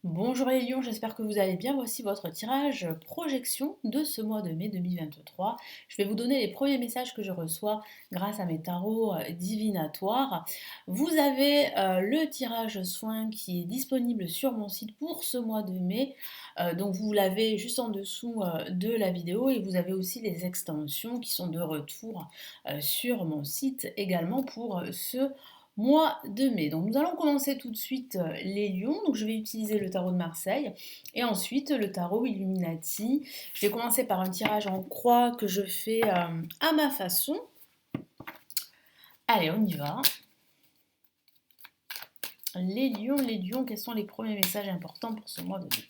Bonjour les lions, j'espère que vous allez bien. Voici votre tirage projection de ce mois de mai 2023. Je vais vous donner les premiers messages que je reçois grâce à mes tarots divinatoires. Vous avez le tirage soin qui est disponible sur mon site pour ce mois de mai. Donc vous l'avez juste en dessous de la vidéo et vous avez aussi les extensions qui sont de retour sur mon site également pour ce mois de mai. Donc nous allons commencer tout de suite les lions. Donc je vais utiliser le tarot de Marseille et ensuite le tarot Illuminati. Je vais commencer par un tirage en croix que je fais à ma façon. Allez, on y va. Les lions, quels sont les premiers messages importants pour ce mois de mai?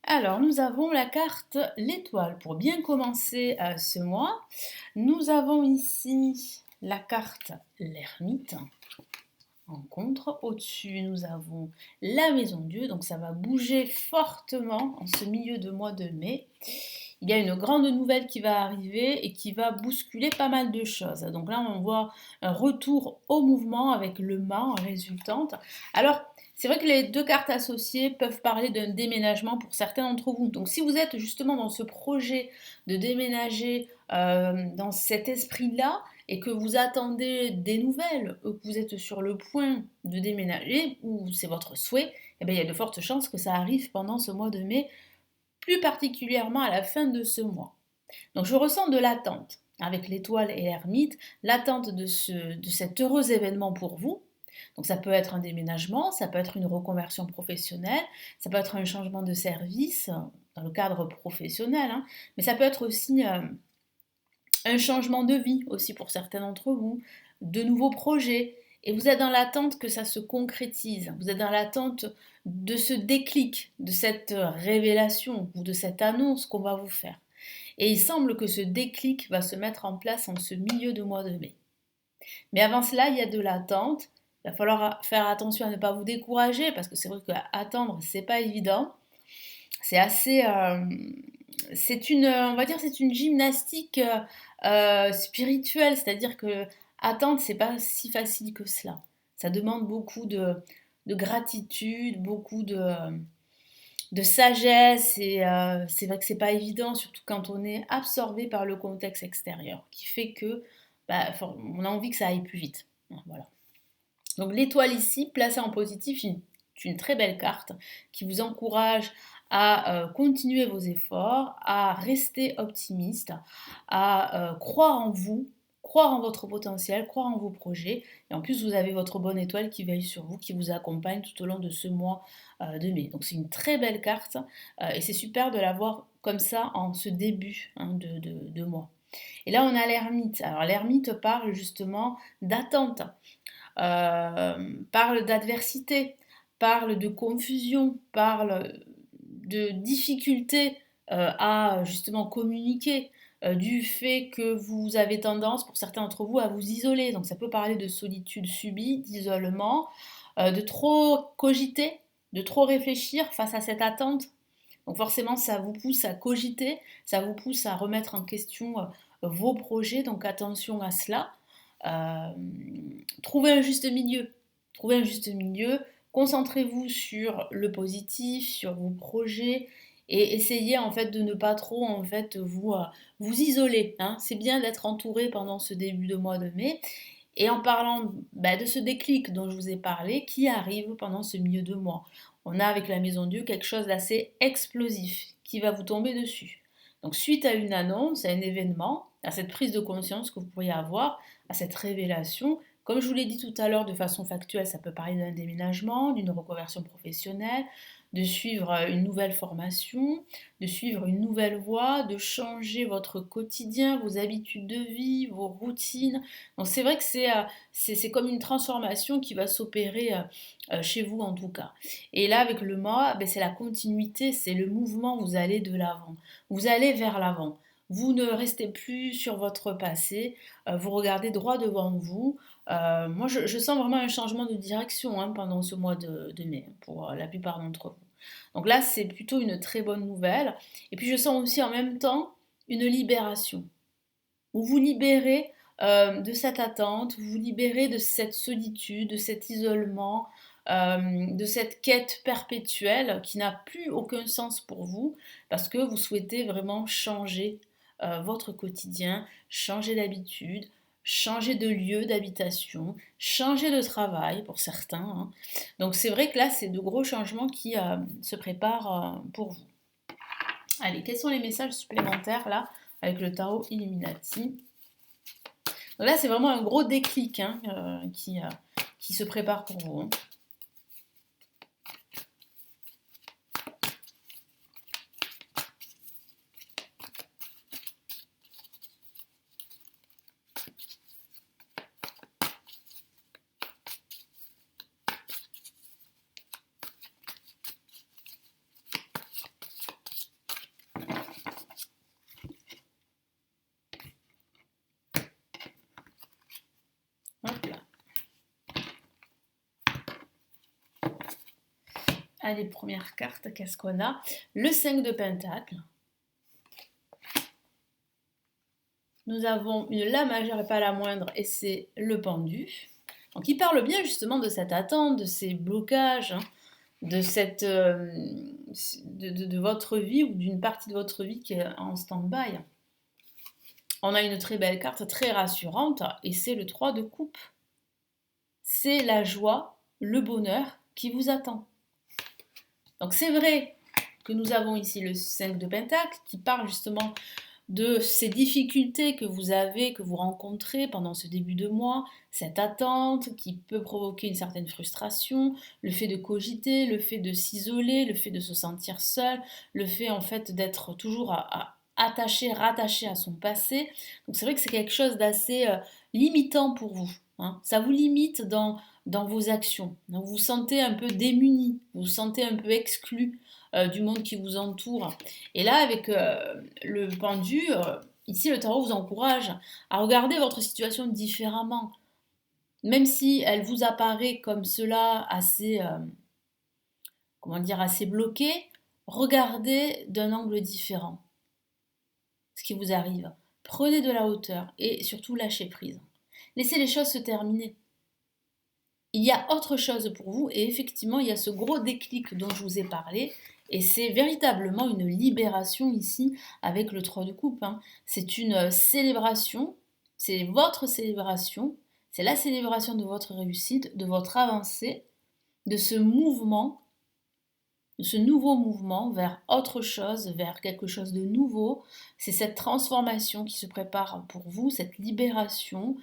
Alors, nous avons la carte l'étoile pour bien commencer ce mois. Nous avons ici la carte l'ermite en contre. Au-dessus, nous avons la maison Dieu, donc ça va bouger fortement en ce milieu de mois de mai. Il y a une grande nouvelle qui va arriver et qui va bousculer pas mal de choses. Donc là, on voit un retour au mouvement avec le mât en résultante. Alors, c'est vrai que les deux cartes associées peuvent parler d'un déménagement pour certains d'entre vous. Donc si vous êtes justement dans ce projet de déménager dans cet esprit-là et que vous attendez des nouvelles, ou que vous êtes sur le point de déménager, ou c'est votre souhait, eh bien, il y a de fortes chances que ça arrive pendant ce mois de mai, plus particulièrement à la fin de ce mois. Donc je ressens de l'attente avec l'étoile et l'ermite, l'attente de cet heureux événement pour vous. Donc ça peut être un déménagement, ça peut être une reconversion professionnelle, ça peut être un changement de service dans le cadre professionnel, hein, mais ça peut être aussi un changement de vie aussi pour certains d'entre vous, de nouveaux projets, et vous êtes dans l'attente que ça se concrétise, vous êtes dans l'attente de ce déclic, de cette révélation ou de cette annonce qu'on va vous faire. Et il semble que ce déclic va se mettre en place en ce milieu de mois de mai. Mais avant cela, il y a de l'attente. Il va falloir faire attention à ne pas vous décourager parce que c'est vrai qu'attendre, c'est pas évident. C'est assez, c'est une, on va dire, c'est une gymnastique spirituelle, c'est-à-dire que attendre, c'est pas si facile que cela. Ça demande beaucoup de gratitude, beaucoup de sagesse et c'est vrai que c'est pas évident, surtout quand on est absorbé par le contexte extérieur, qui fait que bah, on a envie que ça aille plus vite. Voilà. Donc l'étoile ici, placée en positif, est une très belle carte qui vous encourage à continuer vos efforts, à rester optimiste, à croire en vous, croire en votre potentiel, croire en vos projets. Et en plus, vous avez votre bonne étoile qui veille sur vous, qui vous accompagne tout au long de ce mois de mai. Donc c'est une très belle carte et c'est super de l'avoir comme ça en ce début de mois. Et là, on a l'ermite. Alors l'ermite parle justement d'attente, parle d'adversité, parle de confusion, parle de difficulté à justement communiquer, du fait que vous avez tendance, pour certains d'entre vous, à vous isoler. Donc ça peut parler de solitude subie, d'isolement, de trop cogiter, de trop réfléchir face à cette attente. Donc forcément, ça vous pousse à cogiter, ça vous pousse à remettre en question vos projets. Donc attention à cela. Euh, Trouvez un juste milieu. Trouvez un juste milieu. Concentrez-vous sur le positif, sur vos projets et essayez en fait de ne pas trop en fait vous isoler, hein. C'est bien d'être entouré pendant ce début de mois de mai. Et en parlant de ce déclic dont je vous ai parlé, qui arrive pendant ce milieu de mois, on a avec la Maison Dieu quelque chose d'assez explosif qui va vous tomber dessus. Donc suite à une annonce, à un événement, à cette prise de conscience que vous pourriez avoir, à cette révélation, comme je vous l'ai dit tout à l'heure de façon factuelle, ça peut parler d'un déménagement, d'une reconversion professionnelle, de suivre une nouvelle formation, de suivre une nouvelle voie, de changer votre quotidien, vos habitudes de vie, vos routines. Donc c'est vrai que c'est comme une transformation qui va s'opérer chez vous en tout cas. Et là avec le mois, c'est la continuité, c'est le mouvement, vous allez de l'avant, vous allez vers l'avant. Vous ne restez plus sur votre passé, vous regardez droit devant vous, Moi, je sens vraiment un changement de direction hein, pendant ce mois de mai pour la plupart d'entre vous. Donc là, c'est plutôt une très bonne nouvelle. Et puis, je sens aussi en même temps une libération. Vous vous libérez de cette attente, vous vous libérez de cette solitude, de cet isolement, de cette quête perpétuelle qui n'a plus aucun sens pour vous parce que vous souhaitez vraiment changer votre quotidien, changer d'habitude, changer de lieu d'habitation, changer de travail pour certains, hein. Donc c'est vrai que là, c'est de gros changements qui se préparent pour vous. Allez, quels sont les messages supplémentaires là avec le tarot Illuminati? Donc là, c'est vraiment un gros déclic hein, qui se prépare pour vous, hein. Hop là. Allez, première carte, qu'est-ce qu'on a? Le 5 de Pentacle. Nous avons une la majeure et pas la moindre, et c'est le pendu. Donc il parle bien justement de cette attente, de ces blocages, hein, de, cette, de votre vie ou d'une partie de votre vie qui est en stand-by. On a une très belle carte, très rassurante, et c'est le 3 de coupe. C'est la joie, le bonheur qui vous attend. Donc c'est vrai que nous avons ici le 5 de Pentacle qui parle justement de ces difficultés que vous avez, que vous rencontrez pendant ce début de mois, cette attente qui peut provoquer une certaine frustration, le fait de cogiter, le fait de s'isoler, le fait de se sentir seul, le fait en fait d'être toujours attaché, rattaché à son passé. Donc c'est vrai que c'est quelque chose d'assez limitant pour vous, hein. Ça vous limite dans vos actions. Donc vous vous sentez un peu démuni, vous vous sentez un peu exclu du monde qui vous entoure. Et là, avec le pendu, ici le tarot vous encourage à regarder votre situation différemment. Même si elle vous apparaît comme cela assez, comment dire, assez bloquée, regardez d'un angle différent ce qui vous arrive. Prenez de la hauteur et surtout lâchez prise. Laissez les choses se terminer. Il y a autre chose pour vous et effectivement il y a ce gros déclic dont je vous ai parlé et c'est véritablement une libération ici avec le 3 de coupe, hein. C'est une célébration, c'est votre célébration, c'est la célébration de votre réussite, de votre avancée, de ce mouvement, de ce nouveau mouvement vers autre chose, vers quelque chose de nouveau. C'est cette transformation qui se prépare pour vous, cette libération.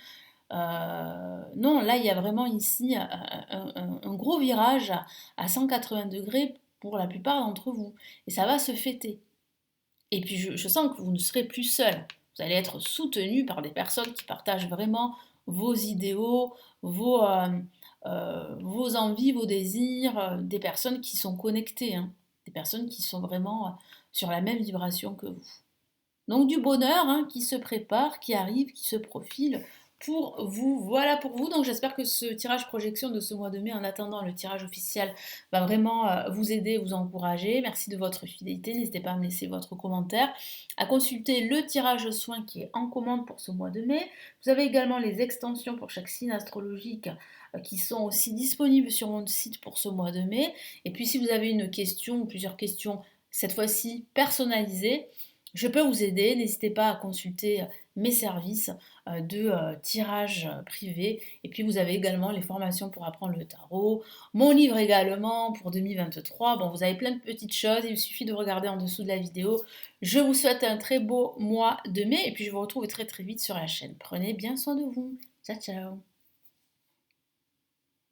Non, là, il y a vraiment ici un gros virage à 180 degrés pour la plupart d'entre vous. Et ça va se fêter. Et puis, je sens que vous ne serez plus seul. Vous allez être soutenu par des personnes qui partagent vraiment vos idéaux, vos envies, vos désirs, des personnes qui sont connectées, hein, des personnes qui sont vraiment sur la même vibration que vous. Donc du bonheur hein, qui se prépare, qui arrive, qui se profile pour vous. Voilà pour vous. Donc j'espère que ce tirage projection de ce mois de mai, en attendant le tirage officiel, va vraiment vous aider, vous encourager. Merci de votre fidélité. N'hésitez pas à me laisser votre commentaire, à consulter le tirage soin qui est en commande pour ce mois de mai. Vous avez également les extensions pour chaque signe astrologique qui sont aussi disponibles sur mon site pour ce mois de mai. Et puis si vous avez une question ou plusieurs questions, cette fois-ci personnalisées, je peux vous aider, n'hésitez pas à consulter mes services de tirage privé. Et puis vous avez également les formations pour apprendre le tarot, mon livre également pour 2023. Bon, vous avez plein de petites choses, il suffit de regarder en dessous de la vidéo. Je vous souhaite un très beau mois de mai et puis je vous retrouve très très vite sur la chaîne. Prenez bien soin de vous. Ciao ciao.